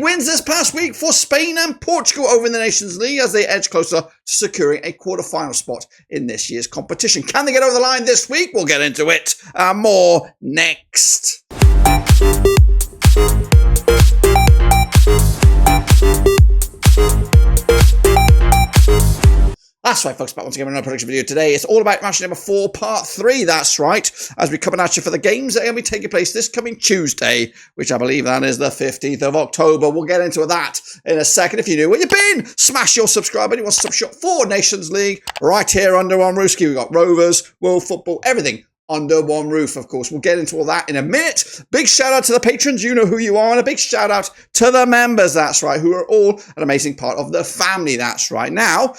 Wins this past week for Spain and Portugal over in the Nations League as they edge closer to securing a quarter-final spot in this year's competition. Can they get over the line this week? We'll get into it. More next. That's right, folks, back once again with another production video today. It's all about match number 4, part 3, that's right, as we come at you for the games that are going to be taking place this coming Tuesday, which I believe that is the 15th of October. We'll get into that in a second. If you knew where you've been, smash your subscribe button. You want to subshop for Nations League right here under one roof. We've got Rovers, World Football, everything under one roof, of course. We'll get into all that in a minute. Big shout out to the patrons, you know who you are, and a big shout out to the members, that's right, who are all an amazing part of the family, that's right. Now,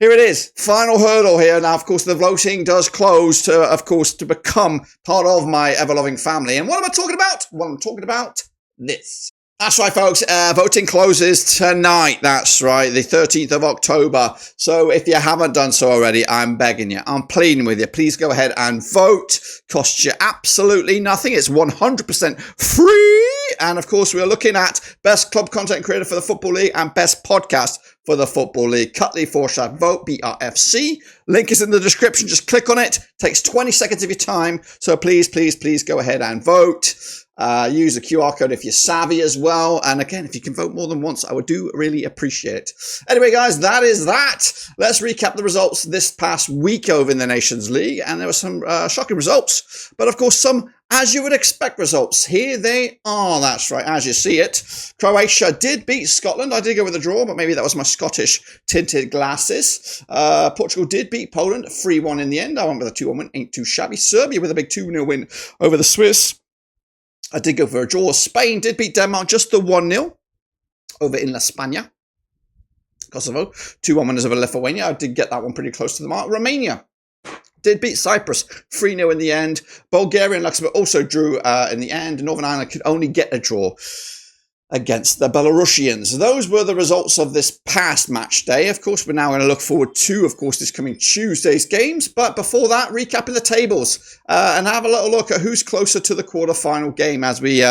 here it is, final hurdle here. Now, of course, the voting does close to, of course, to become part of my ever-loving family. And what am I talking about? Well, I'm talking about this. That's right, folks. Voting closes tonight. That's right, the 13th of October. So if you haven't done so already, I'm begging you. I'm pleading with you. Please go ahead and vote. Costs you absolutely nothing. It's 100% free. And, of course, we're looking at Best Club Content Creator for the Football League and Best Podcast for the Football League. Cutley/vote, BRFC. Link is in the description. Just click on it. Takes 20 seconds of your time. So please, please, please go ahead and vote. Use the QR code if you're savvy as well. And again, if you can vote more than once, I would do really appreciate it. Anyway, guys, that is that. Let's recap the results this past week over in the Nations League. And there were some shocking results. But of course, some as you would expect results. Here they are, that's right, as you see it. Croatia did beat Scotland. I did go with a draw, but maybe that was my Scottish tinted glasses. Portugal did beat Poland, 3-1 in the end. I went with a 2-1 win, ain't too shabby. Serbia with a big 2-0 win over the Swiss. I did go for a draw. Spain did beat Denmark, just the 1-0 over in La España. Kosovo, 2-1 winners over Lithuania. I did get that one pretty close to the mark. Romania did beat Cyprus, 3-0 in the end. Bulgaria and Luxembourg also drew in the end. Northern Ireland could only get a draw against the Belarusians. Those were the results of this past match day. Of course, we're now going to look forward to, of course, this coming Tuesday's games. But before that, recapping the tables and have a little look at who's closer to the quarterfinal game as we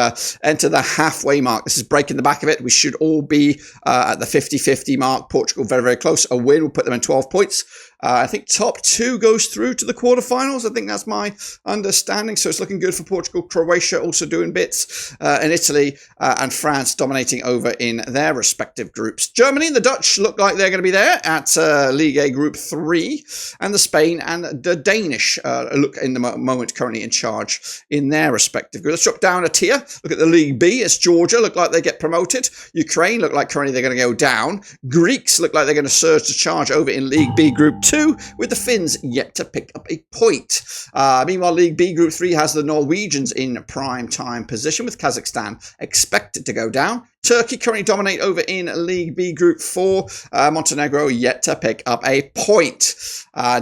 enter the halfway mark. This is breaking the back of it. We should all be at the 50-50 mark. Portugal very, very close. A win will put them in 12 points. I think top 2 goes through to the quarterfinals. I think that's my understanding. So it's looking good for Portugal. Croatia also doing bits. And Italy and France dominating over in their respective groups. Germany and the Dutch look like they're going to be there at League A Group 3. And the Spain and the Danish look in the moment currently in charge in their respective groups. Let's drop down a tier. Look at the League B. It's Georgia. Look like they get promoted. Ukraine look like currently they're going to go down. Greeks look like they're going to surge to charge over in League B Group 2. With the Finns yet to pick up a point. Meanwhile, League B Group 3 has the Norwegians in prime time position, with Kazakhstan expected to go down. Turkey currently dominate over in League B Group 4. Montenegro yet to pick up a point.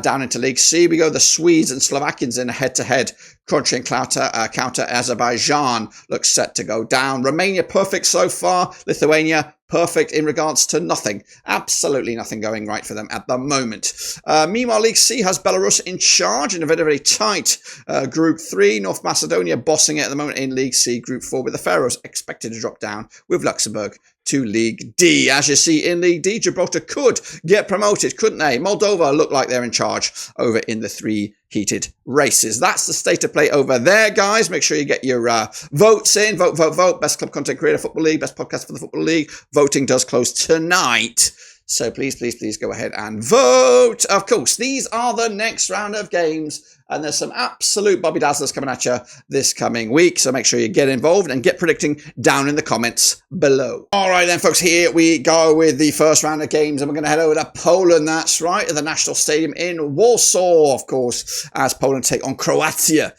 Down into League C we go. The Swedes and Slovakians in a head-to-head. Croatia and counter Azerbaijan looks set to go down. Romania perfect so far. Lithuania perfect in regards to nothing. Absolutely nothing going right for them at the moment. Meanwhile, League C has Belarus in charge in a very, very tight Group 3. North Macedonia bossing it at the moment in League C Group 4, with the Faroes expected to drop down with Luxembourg to League D. As you see in League D, Gibraltar could get promoted, couldn't they? Moldova look like they're in charge over in the 3 heated races. That's the state of play over there, guys. Make sure you get your votes in. Vote, vote, vote. Best Club Content Creator Football League, Best Podcast for the Football League. Voting does close tonight. So please, please, please go ahead and vote. Of course, these are the next round of games. And there's some absolute Bobby Dazzlers coming at you this coming week. So make sure you get involved and get predicting down in the comments below. All right then, folks, here we go with the first round of games. And we're going to head over to Poland, that's right, at the National Stadium in Warsaw, of course, as Poland take on Croatia.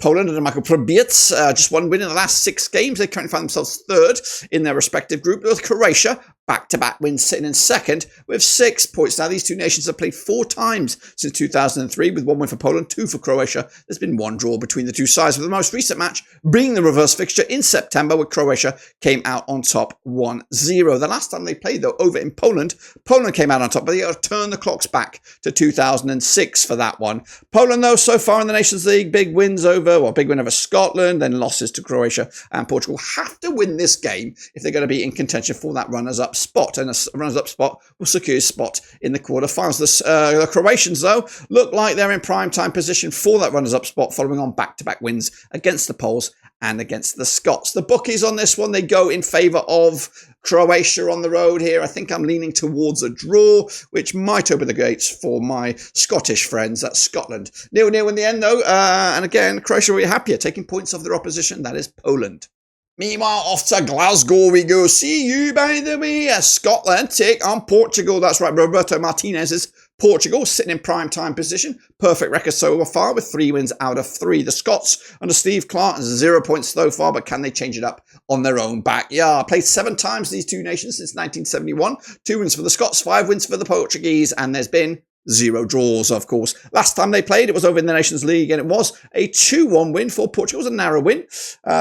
Poland under Michael Probiec, just one win in the last 6 games. They currently find themselves 3rd in their respective group, with Croatia back-to-back wins, sitting in second with 6 points. Now, these two nations have played 4 times since 2003, with 1 win for Poland, 2 for Croatia. There's been 1 draw between the two sides, with the most recent match being the reverse fixture in September, where Croatia came out on top 1-0. The last time they played, though, over in Poland, Poland came out on top, but they got to turn the clocks back to 2006 for that one. Poland, though, so far in the Nations League, big win over Scotland, then losses to Croatia and Portugal. Have to win this game if they're going to be in contention for that runners-up spot, and a runners-up spot will secure a spot in the quarterfinals. The Croatians, though, look like they're in prime time position for that runners-up spot, following on back-to-back wins against the Poles and against the Scots. The bookies on this one, they go in favour of Croatia on the road here. I think I'm leaning towards a draw, which might open the gates for my Scottish friends. That's Scotland. 0-0 in the end, though, and again, Croatia will be happier, taking points off their opposition. That is Poland. Meanwhile, off to Glasgow we go. See you, by the way. Scotland take on Portugal. That's right, Roberto Martinez's Portugal, sitting in prime time position. Perfect record so far, with 3 wins out of 3. The Scots under Steve Clarke, 0 points so far, but can they change it up on their own backyard? Played 7 times these two nations since 1971. 2 wins for the Scots, 5 wins for the Portuguese, and there's been 0 draws, of course. Last time they played, it was over in the Nations League, and it was a 2-1 win for Portugal. It was a narrow win.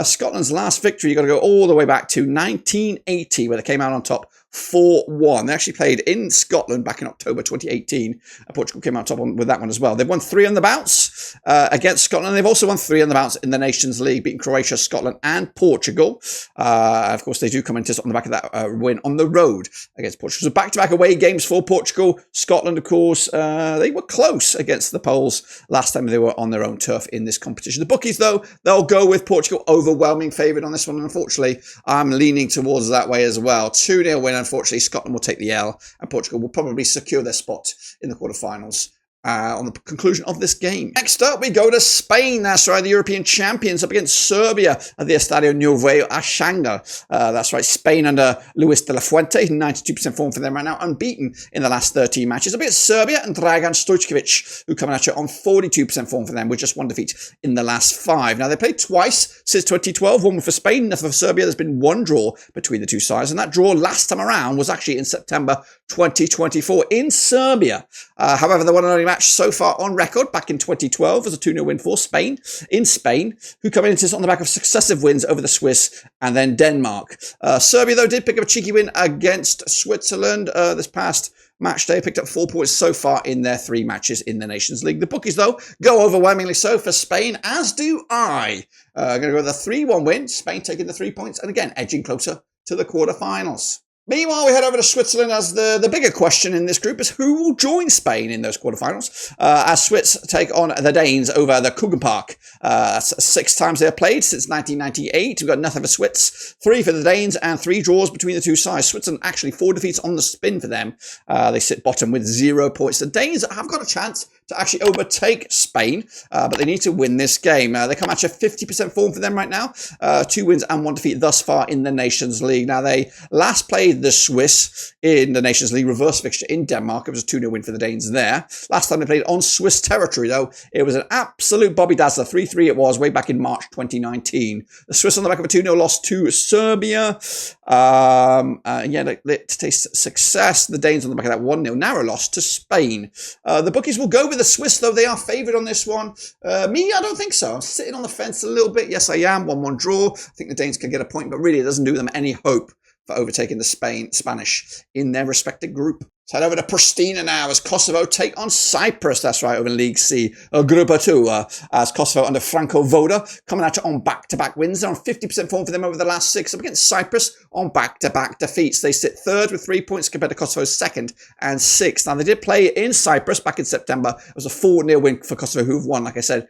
Scotland's last victory, you've got to go all the way back to 1980, where they came out on top 4-1. They actually played in Scotland back in October 2018. Portugal came out top with that one as well. They've won 3 on the bounce against Scotland. They've also won 3 on the bounce in the Nations League, beating Croatia, Scotland and Portugal. Of course, they do come into on the back of that win on the road against Portugal. So back-to-back away games for Portugal. Scotland, of course, they were close against the Poles last time they were on their own turf in this competition. The bookies, though, they'll go with Portugal, overwhelming favourite on this one. And unfortunately, I'm leaning towards that way as well. 2-0 win. Unfortunately, Scotland will take the L, and Portugal will probably secure their spot in the quarterfinals on the conclusion of this game. Next up, we go to Spain. That's right, the European champions up against Serbia at the Estadio Nuevo Ashanga. That's right, Spain under Luis de la Fuente, 92% form for them right now, unbeaten in the last 13 matches. Up against Serbia and Dragan Stojkovic, who coming at you on 42% form for them, with just 1 defeat in the last 5. Now, they played twice since 2012, 1 for Spain, nothing for Serbia. There's been 1 draw between the two sides, and that draw last time around was actually in September 2024 in Serbia. However, the one and only match so far on record back in 2012 was a 2-0 win for Spain, in Spain, who come into this on the back of successive wins over the Swiss and then Denmark. Serbia, though, did pick up a cheeky win against Switzerland this past match day. Picked up 4 points so far in their 3 matches in the Nations League. The bookies, though, go overwhelmingly so for Spain, as do I. Going to go with a 3-1 win. Spain taking the 3 points, and again, edging closer to the quarterfinals. Meanwhile, we head over to Switzerland, as the bigger question in this group is who will join Spain in those quarterfinals, as Swiss take on the Danes over the Kugenpark. That's 6 times they've played since 1998. We've got nothing for Swiss, 3 for the Danes, and 3 draws between the two sides. Switzerland actually 4 defeats on the spin for them. They sit bottom with 0 points. The Danes have got a chance to actually overtake Spain, but they need to win this game. They come at you 50% form for them right now. 2 wins and 1 defeat thus far in the Nations League. Now, they last played the Swiss in the Nations League reverse fixture in Denmark. It was a 2-0 win for the Danes there. Last time they played on Swiss territory, though, it was an absolute Bobby Dazzler. 3-3 it was way back in March 2019. The Swiss on the back of a 2-0 loss to Serbia. They taste success. The Danes on the back of that 1-0 narrow loss to Spain. The bookies will go with the Swiss, though. They are favoured on this one. Me, I don't think so. I'm sitting on the fence a little bit. Yes, I am. 1-1 draw. I think the Danes can get a point, but really it doesn't do them any hope for overtaking the Spanish in their respective group. Let's head over to Pristina now as Kosovo take on Cyprus. That's right, over in League C. Group 2, as Kosovo under Franco Voda coming at it on back-to-back wins. They're on 50% form for them over the last 6. Up against Cyprus on back-to-back defeats. They sit 3rd with 3 points compared to Kosovo's 2nd and 6th. Now, they did play in Cyprus back in September. It was a 4-0 win for Kosovo, who've won, like I said,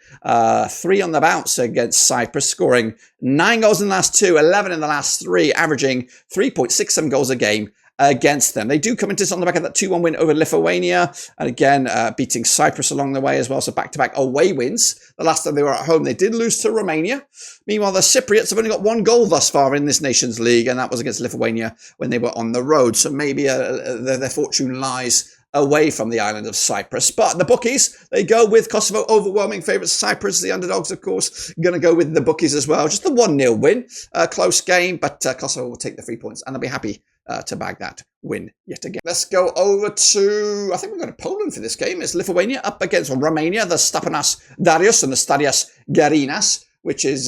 3 on the bounce against Cyprus, scoring 9 goals in the last 2, 11 in the last 3, averaging 3.67 goals a game against them. They do come into this on the back of that 2-1 win over Lithuania, and again beating Cyprus along the way as well. So back-to-back away wins. The last time they were at home, they did lose to Romania. Meanwhile, the Cypriots have only got 1 goal thus far in this Nations League, and that was against Lithuania when they were on the road. So maybe their fortune lies away from the island of Cyprus. But the bookies, they go with Kosovo, overwhelming favourites. Cyprus, the underdogs, of course, going to go with the bookies as well. Just a 1-0 win. Close game, but Kosovo will take the 3 points, and they'll be happy to bag that win yet again. Let's go over to, I think we're going to Poland for this game. It's Lithuania up against Romania, the Stepanas Darius and the Stadias Garinas, which is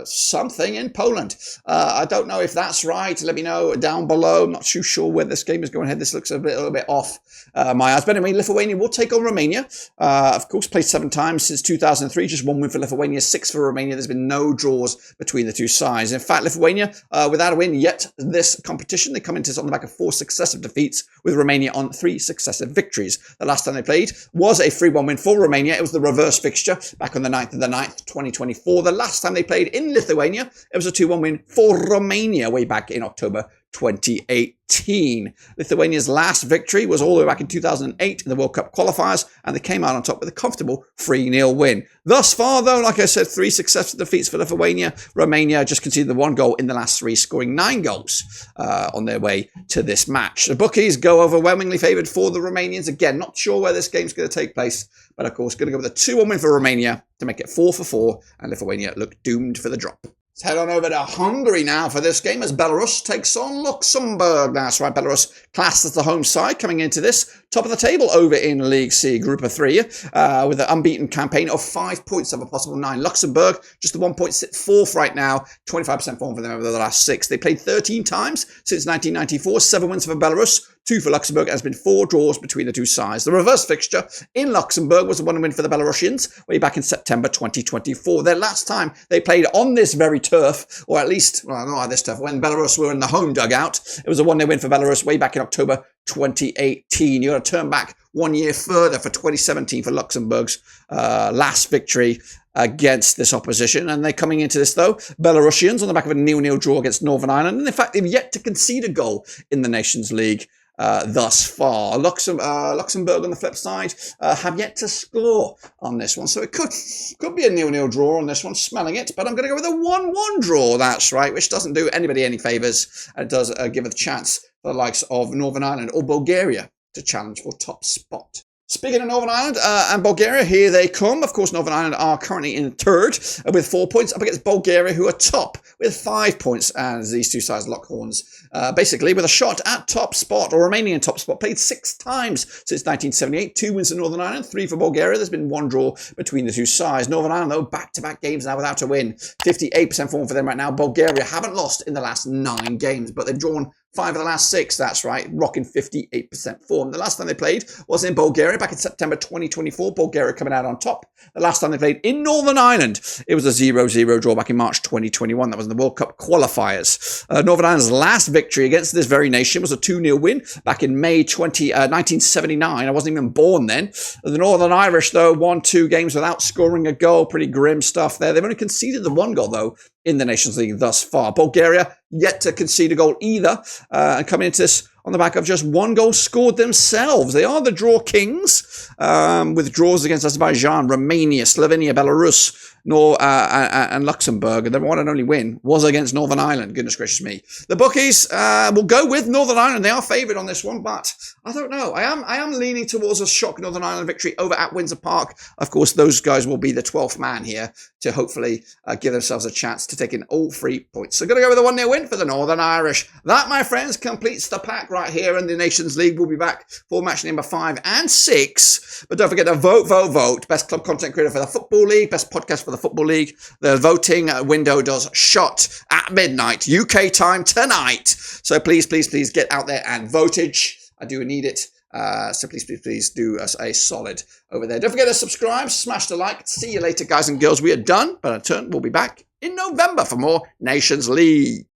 something in Poland. I don't know if that's right. Let me know down below. I'm not too sure where this game is going ahead. This looks a little bit off my eyes. But anyway, Lithuania will take on Romania. Of course, played 7 times since 2003. Just 1 win for Lithuania, 6 for Romania. There's been no draws between the two sides. In fact, Lithuania, without a win yet this competition, they come into this on the back of 4 successive defeats, with Romania on 3 successive victories. The last time they played was a 3-1 win for Romania. It was the reverse fixture back on the 9th of the 9th, 2024. The last time they played in Lithuania, it was a 2-1 win for Romania way back in October 2018. Lithuania's last victory was all the way back in 2008 in the World Cup qualifiers, and they came out on top with a comfortable 3-0 win. Thus far, though, like I said, 3 successive defeats for Lithuania. Romania just conceded the 1 goal in the last 3, scoring 9 goals on their way to this match. The bookies go overwhelmingly favoured for the Romanians. Again, not sure where this game's going to take place, but of course, going to go with a 2-1 win for Romania to make it 4-4, and Lithuania look doomed for the drop. Let's head on over to Hungary now for this game as Belarus takes on Luxembourg. That's right, Belarus classed as the home side coming into this. Top of the table over in League C, Group of 3, with an unbeaten campaign of 5 points of a possible 9. Luxembourg, just the 1 point fourth right now, 25% form for them over the last 6. They played 13 times since 1994, 7 wins for Belarus, 2 for Luxembourg. There's been 4 draws between the two sides. The reverse fixture in Luxembourg was a 1 win for the Belarusians way back in September 2024. Their last time they played on this very turf, or at least, well, not this turf, when Belarus were in the home dugout, it was a 1-0 win for Belarus way back in October 2018. You've got to turn back 1 year further for 2017 for Luxembourg's last victory against this opposition. And they're coming into this, though, Belarusians on the back of a 0-0 draw against Northern Ireland. And in fact, they've yet to concede a goal in the Nations League thus far. Luxembourg on the flip side have yet to score on this one, so it could be a 0-0 draw on this one, smelling it, but I'm going to go with a 1-1 draw, that's right, which doesn't do anybody any favours, and it does give a chance for the likes of Northern Ireland or Bulgaria to challenge for top spot. Speaking of Northern Ireland and Bulgaria, here they come. Of course, Northern Ireland are currently in third with 4 points up against Bulgaria, who are top with 5 points, as these two sides lock horns. Basically, with a shot at top spot, or remaining in top spot, played 6 times since 1978. 2 wins for Northern Ireland, 3 for Bulgaria. There's been 1 draw between the two sides. Northern Ireland, though, back-to-back games now without a win. 58% form for them right now. Bulgaria haven't lost in the last 9 games, but they've drawn 5 of the last 6, that's right, rocking 58% form. The last time they played was in Bulgaria back in September 2024. Bulgaria coming out on top. The last time they played in Northern Ireland, it was a 0-0 draw back in March 2021. That was in the World Cup qualifiers. Northern Ireland's last victory against this very nation was a 2-0 win back in May 1979. I wasn't even born then. The Northern Irish, though, won 2 games without scoring a goal. Pretty grim stuff there. They've only conceded the 1 goal, though, in the Nations League thus far. Bulgaria yet to concede a goal either, and coming into this on the back of just 1 goal scored themselves. They are the draw kings, with draws against Azerbaijan, Romania, Slovenia, Belarus, and Luxembourg. And their one and only win was against Northern Ireland. Goodness gracious me. The bookies will go with Northern Ireland. They are favoured on this one, but I don't know. I am leaning towards a shock Northern Ireland victory over at Windsor Park. Of course, those guys will be the 12th man here to hopefully give themselves a chance to take in all 3 points. So going to go with a 1-0 win for the Northern Irish. That, my friends, completes the pack right here in the Nations League. We'll be back for match number 5 and 6. But don't forget to vote. Best club content creator for the Football League, best podcast for the Football League. The voting window does shut at midnight, UK time tonight. So please get out there and votage. I do need it. So please do us a solid over there. Don't forget to subscribe, smash the like. See you later, guys and girls. We are done, but in turn, we'll be back in November for more Nations League.